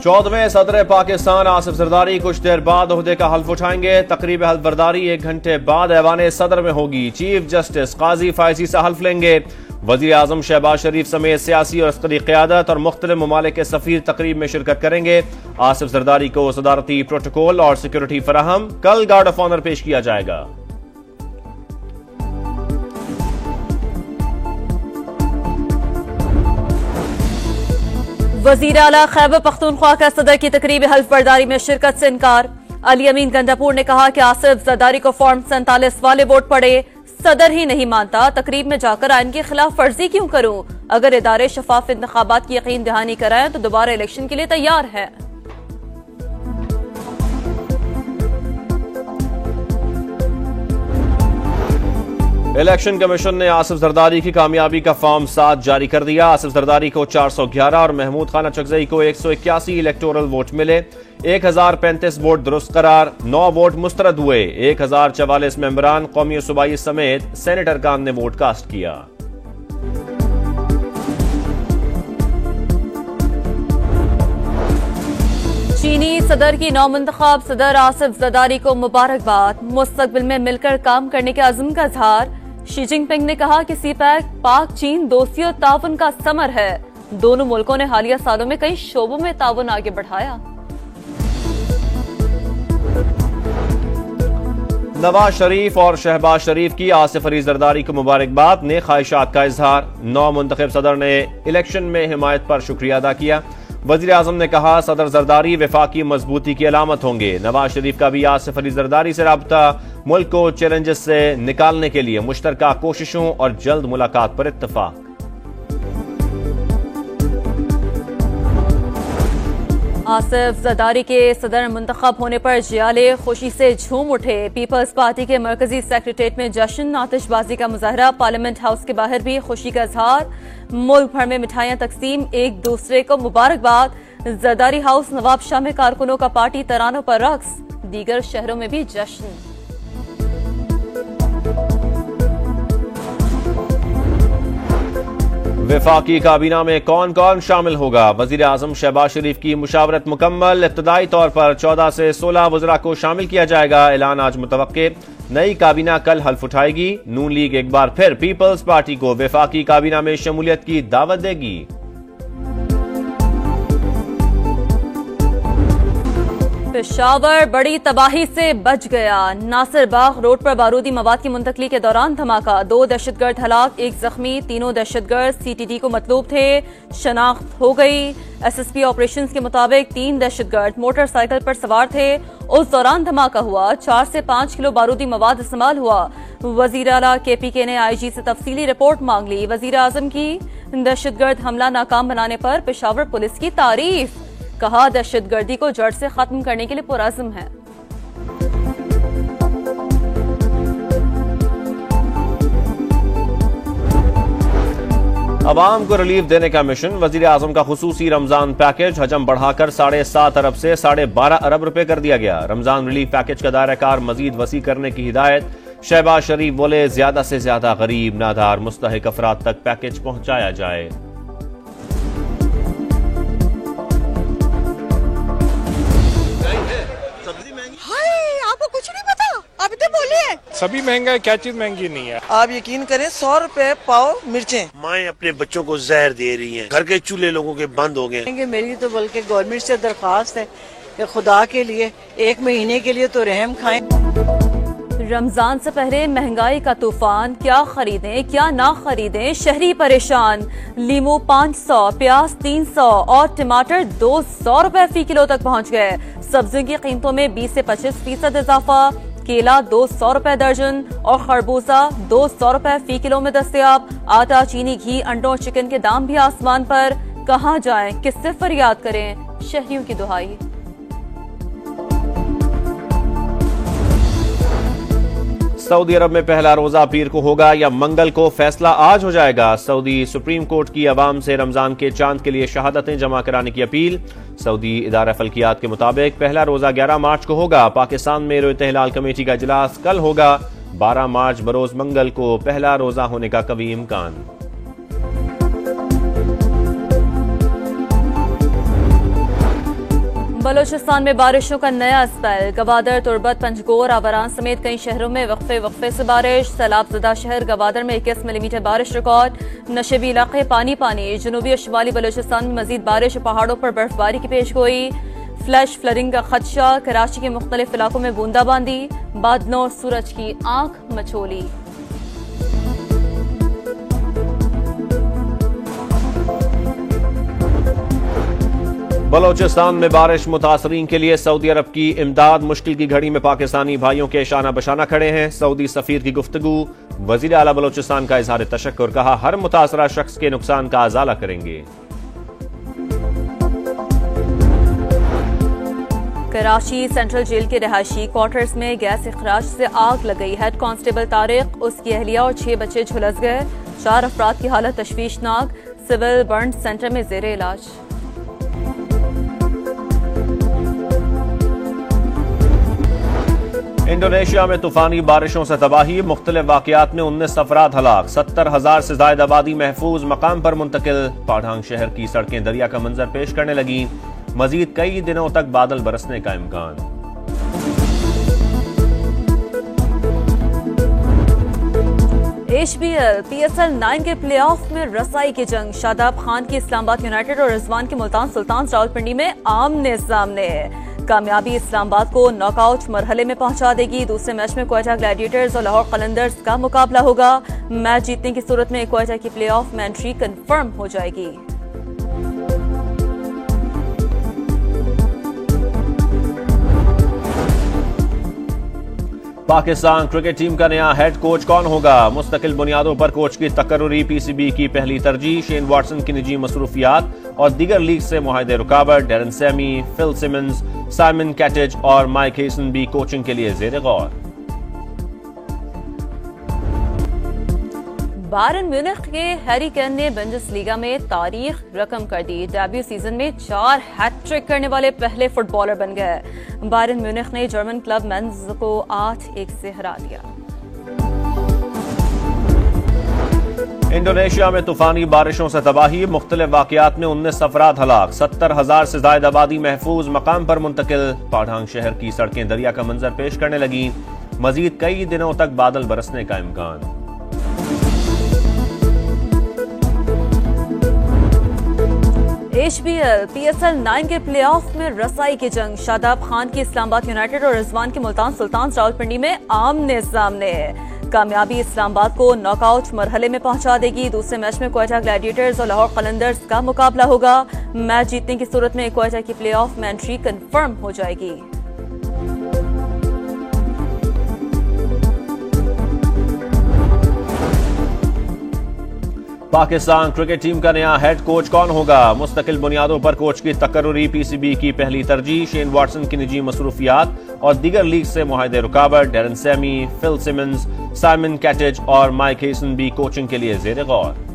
14वें सदर पाकिस्तान आसिफ जरदारी कुछ देर बाद ओहदे का हल्फ उठाएंगे। तकरीब हल्फ बर्दारी 1 घंटे बाद ऐवान सदर में होगी। चीफ जस्टिस काजी फायजी से हल्फ लेंगे। वजीर आजम शहबाज शरीफ समेत सियासी और अस्करी क़यादत और मुख्तलिफ ममालिक के सफीर तकरीब में शिरकत करेंगे। आसिफ जरदारी को सदारती प्रोटोकॉल और सिक्योरिटी फराहम। कल गार्ड ऑफ ऑनर पेश किया जाएगा। वजीर आला खैबर पख्तूनख्वा का सदर की तकरीब हल्फ बर्दारी में शिरकत से इनकार। अली अमीन गंडापुर ने कहा कि आसिफ जरदारी को फॉर्म 47 वाले वोट पड़े, सदर ही नहीं मानता, तकरीब में जाकर आइन की खिलाफ वर्जी क्यों करूं? अगर इदारे शफाफ इंतखाबात की यकीन दहानी कराएं तो दोबारा इलेक्शन के लिए तैयार है। इलेक्शन कमीशन ने आसिफ जरदारी की कामयाबी का फॉर्म 7 जारी कर दिया। आसिफ जरदारी को 411 और महमूद खान चकजई को 181 इलेक्टोरल वोट मिले। 1035 वोट दुरुस्त करार, 9 वोट मुस्तरद हुए। 1044 मेंबरान कौमी और सूबाई समेत सेनेटर कान ने वोट कास्ट किया। चीनी सदर की नौमुंतखाब सदर आसिफ जरदारी को मुबारकबाद। मुस्तकबिल में मिलकर काम करने के अज़्म का इज़हार। शी जिनपिंग ने कहा कि सीपैक पाक चीन दोस्ती और ताउन का समर है। दोनों मुल्कों ने हालिया सालों में कई शोबों में ताउन आगे बढ़ाया। नवाज शरीफ और शहबाज शरीफ की आसिफ अली जरदारी को मुबारकबाद। ने ख्वाहिशात का इजहार। नौ मुंतखब सदर ने इलेक्शन में हिमायत पर शुक्रिया अदा किया। वजीर आजम ने कहा सदर जरदारी वफाकी मजबूती की अलामत होंगे। नवाज शरीफ का भी आसिफ अली जरदारी से राब्ता। मुल्क को चैलेंजेस से निकालने के लिए मुश्तरका कोशिशों और जल्द मुलाकात पर इत्तफाक। आसिफ जरदारी के सदर मुंतखब होने पर जियाले खुशी से झूम उठे। पीपल्स पार्टी के मरकजी सेक्रेटेरिएट में जश्न, आतिशबाजी का मुजाहरा। पार्लियामेंट हाउस के बाहर भी खुशी का इजहार। मुल्क भर में मिठाइयां तकसीम, एक दूसरे को मुबारकबाद। जरदारी हाउस नवाब शाह में कारकुनों का पार्टी तरानों पर रक्स। दीगर शहरों में भी जश्न। वफाकी काबीना में कौन कौन शामिल होगा? वजीर आजम शहबाज शरीफ की मुशावरत मुकम्मल। इब्तदाई तौर पर 14 से 16 वज़रा को शामिल किया जाएगा। ऐलान आज मुतवक्के। नई काबीना कल हल्फ उठाएगी। नून लीग एक बार फिर पीपल्स पार्टी को वफाकी काबीना में शमूलियत की दावत देगी। पेशावर बड़ी तबाही से बच गया। नासिर बाग रोड पर बारूदी मवाद की मुंतकली के दौरान धमाका। 2 दहशतगर्द हलाक, 1 जख्मी। तीनों दहशतगर्द CTD को मतलूब थे। शनाख्त हो गई। SSP ऑपरेशंस के मुताबिक 3 दहशतगर्द मोटरसाइकिल पर सवार थे। उस दौरान धमाका हुआ। 4 से 5 किलो बारूदी मवाद इस्तेमाल हुआ। वजीर आला KPK ने IG से तफसीली रिपोर्ट मांग ली। वजीर आजम की दहशतगर्द हमला नाकाम बनाने पर पेशावर पुलिस की तारीफ। कहा दहशतगर्दी को जड़ से खत्म करने के लिए पुरअज़्म है। अवाम को रिलीफ देने का मिशन। वजीर आजम का खुसूसी रमजान पैकेज हजम बढ़ाकर 7.5 अरब से 12.5 अरब रुपए कर दिया गया। रमजान रिलीफ पैकेज का दायराकार मजीद वसी करने की हिदायत। शहबाज शरीफ बोले ज्यादा से ज्यादा गरीब नादार मुस्तहिक अफराद तक पैकेज पहुंचाया जाए। आपको कुछ नहीं पता? अभी तो बोलिए। सभी महंगा है, क्या चीज महंगी नहीं है? आप यकीन करें 100 रुपए पाव मिर्चें। माएं अपने बच्चों को जहर दे रही हैं। घर के चूल्हे लोगों के बंद हो गए। मेरी तो बल्कि गवर्नमेंट से दरखास्त है कि खुदा के लिए 1 महीने के लिए तो रहम खाएं। रमजान से पहले महंगाई का तूफान। क्या खरीदें क्या ना खरीदें, शहरी परेशान। लीमू 500, प्याज 300 और टमाटर 200 रुपए फी किलो तक पहुंच गए। सब्जियों की कीमतों में 20 से 25% इजाफा। केला 200 रुपए दर्जन और खरबूजा 200 रुपए फी किलो में दस्तयाब। आटा, चीनी, घी, अंडों और चिकन के दाम भी आसमान पर। कहां जाएं, किससे फरियाद करें, शहरियों की दुहाई। सऊदी अरब में पहला रोजा पीर को होगा या मंगल को? फैसला आज हो जाएगा। सऊदी सुप्रीम कोर्ट की अवाम से रमजान के चांद के लिए शहादतें जमा कराने की अपील। सऊदी इदारा फल्कियात के मुताबिक पहला रोजा 11 मार्च को होगा। पाकिस्तान में रोयत हिलाल कमेटी का इजलास कल होगा। 12 मार्च बरोज मंगल को पहला रोजा होने का कवी इम्कान। बलूचिस्तान में बारिशों का नया स्पेल। गवादर, तुर्बत, पंजगोर, आवारान समेत कई शहरों में वक्फे से बारिश। सैलाबज़दा शहर गवादर में 21 मिलीमीटर बारिश रिकॉर्ड। नशेबी इलाके पानी पानी। जनूबी और शुमाली बलूचिस्तान में मजीद बारिश और पहाड़ों पर बर्फबारी की पेशगोई। फ्लैश फ्लडिंग का खदशा। कराची के मुख्तलिफ इलाकों में बूंदाबांदी। बादलों और सूरज की आंख मचोली। बलोचिस्तान में बारिश मुतासरीन के लिए सऊदी अरब की इमदाद। मुश्किल की घड़ी में पाकिस्तानी भाइयों के शाना बशाना खड़े हैं। सऊदी सफीर की गुफ्तगू। वजीर आला बलोचिस्तान का इजहार तशक्कुर। कहा हर मुतासरा शख्स के नुकसान का अजाला करेंगे। कराची सेंट्रल जेल के रिहायशी क्वार्टर्स में गैस इखराज से आग लग गई। हेड कांस्टेबल तारिक, उसकी अहलिया और 6 बच्चे झुलस गए। 4 अफराद की हालत तशवीशनाक। सिविल बर्न सेंटर में जेर इलाज। इंडोनेशिया में तूफानी बारिशों से तबाही। मुख्तलिफ वाकयात में 19 अफराद हलाक। 70,000 से ज्यादा आबादी महफूज मकाम पर मुंतकिल। पाढ़ांग शहर की सड़कें दरिया का मंजर पेश करने लगी। मजीद कई दिनों तक बादल बरसने का इम्कान। HBL PSL 9 के प्लेऑफ में रसाई की जंग। शादाब खान की इस्लामाबाद यूनाइटेड और रिजवान की मुल्तान सुल्तान रावलपिंडी में आमने सामने। कामयाबी इस्लामाबाद को नॉकआउट मरहले में पहुंचा देगी। दूसरे मैच में क्वेटा ग्लैडिएटर्स और लाहौर कलंदर्स का मुकाबला होगा। मैच जीतने की सूरत में क्वेटा की प्लेऑफ में एंट्री कंफर्म हो जाएगी। पाकिस्तान क्रिकेट टीम का नया हेड कोच कौन होगा? मुस्तकिल बुनियादों पर कोच की तकर्रुरी PCB की पहली तरजीह। शेन वाटसन की निजी मसरूफियात और दीगर लीग से मुआहदे रुकावट। Darren Sammy, Phil Simmons, Simon Katich और माइक हेसन भी कोचिंग के लिए जेर गौर। बायरन म्यूनिख के हैरी केन ने बुंदेसलीगा में तारीख रकम कर दी। डेब्यू सीजन में 4 हैट्रिक करने वाले पहले फुटबॉलर बन गए। बायरन म्यूनिख ने जर्मन क्लब मेंज को 8-1 से हरा दिया। इंडोनेशिया में तूफानी बारिशों से तबाही। मुख्तलिफ वाकयात में 19 अफराद हलाक। 70,000 से ज्यादा आबादी महफूज मकाम पर मुंतकिल। पाढ़ांग शहर की सड़कें दरिया का मंजर पेश करने लगी। मजीद कई दिनों तक बादल बरसने का इम्कान। HBL PSL 9 के प्लेऑफ में रसाई की जंग। शादाब खान की इस्लामाबाद यूनाइटेड और रिजवान की मुल्तान सुल्तान रावलपिंडी में आमने सामने। कामयाबी इस्लामाबाद को नॉकआउट मरहले में पहुंचा देगी। दूसरे मैच में क्वेटा ग्लैडिएटर्स और लाहौर कलंदर्स का मुकाबला होगा। मैच जीतने की सूरत में क्वेटा की प्लेऑफ में एंट्री कंफर्म हो जाएगी। पाकिस्तान क्रिकेट टीम का नया हेड कोच कौन होगा? मुस्तकिल बुनियादों पर कोच की तकर्रुरी PCB की पहली तरजीह। शेन वाटसन की निजी मसरूफियात और दीगर लीग से मुआहदे रुकावट। Darren Sammy, Phil Simmons, Simon Katich और माइक हेसन भी कोचिंग के लिए जेर गौर।